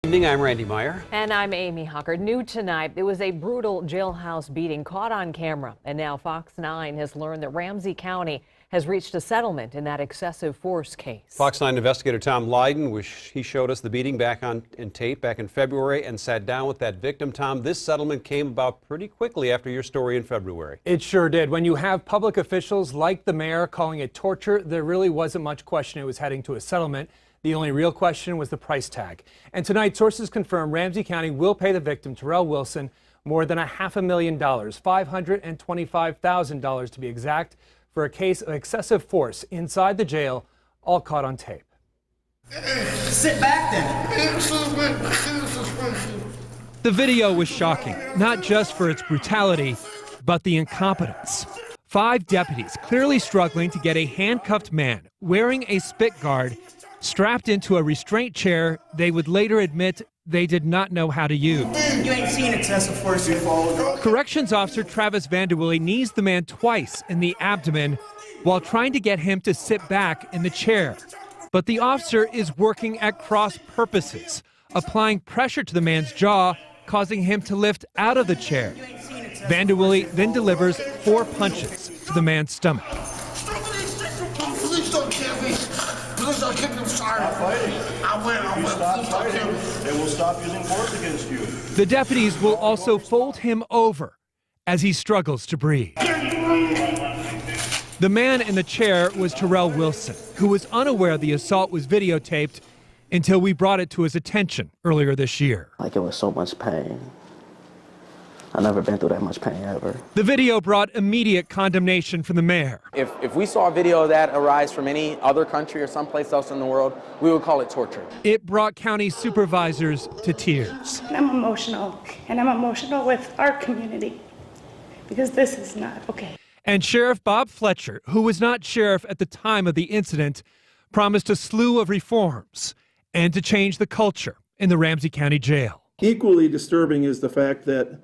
Evening, I'm Randy Meyer. And I'm Amy Hucker. New tonight, it was a brutal jailhouse beating caught on camera. And now Fox 9 has learned that Ramsey County has reached a settlement in that excessive force case. Fox 9 investigator Tom Lydon, he showed us the beating back on tape back in February and sat down with that victim. Tom, this settlement came about pretty quickly after your story in February. It sure did. When you have public officials like the mayor calling it torture, there really wasn't much question it was heading to a settlement. The only real question was the price tag. And tonight, sources confirm Ramsey County will pay the victim, Terrell Wilson, more than $500,000, $525,000 to be exact, for a case of excessive force inside the jail, all caught on tape. Sit back then. The video was shocking, not just for its brutality, but the incompetence. 5 deputies clearly struggling to get a handcuffed man wearing a spit guard strapped into a restraint chair they would later admit they did not know how to use. You ain't seen excessive force before. Corrections officer Travis Vanderwilly knees the man twice in the abdomen while trying to get him to sit back in the chair. But the officer is working at cross purposes, applying pressure to the man's jaw, causing him to lift out of the chair. Vanderwilly then delivers 4 punches to the man's stomach. Please don't kill me. Please don't kill me. I'm sorry. I win. Please don't kill me. They will stop using force against you. The deputies will also fold him over as he struggles to breathe. The man in the chair was Terrell Wilson, who was unaware the assault was videotaped until we brought it to his attention earlier this year. Like, it was so much pain. I've never been through that much pain ever. The video brought immediate condemnation from the mayor. If we saw a video of that arise from any other country or someplace else in the world, we would call it torture. It brought county supervisors to tears. I'm emotional, and I'm emotional with our community, because this is not okay. And Sheriff Bob Fletcher, who was not sheriff at the time of the incident, promised a slew of reforms and to change the culture in the Ramsey County Jail. Equally disturbing is the fact that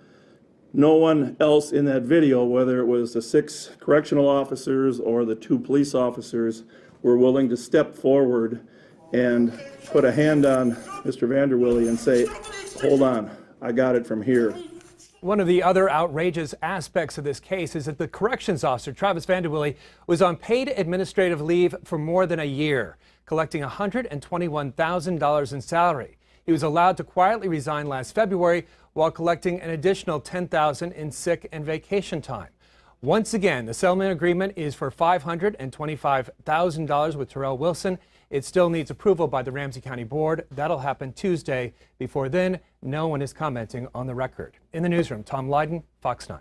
no one else in that video, whether it was the 6 correctional officers or the 2 police officers, were willing to step forward and put a hand on Mr. Vanderwilly and say, hold on, I got it from here. One of the other outrageous aspects of this case is that the corrections officer, Travis Vanderwilly, was on paid administrative leave for more than a year, collecting $121,000 in salary. He was allowed to quietly resign last February while collecting an additional $10,000 in sick and vacation time. Once again, the settlement agreement is for $525,000 with Terrell Wilson. It still needs approval by the Ramsey County Board. That'll happen Tuesday. Before then, no one is commenting on the record. In the newsroom, Tom Lydon, Fox 9.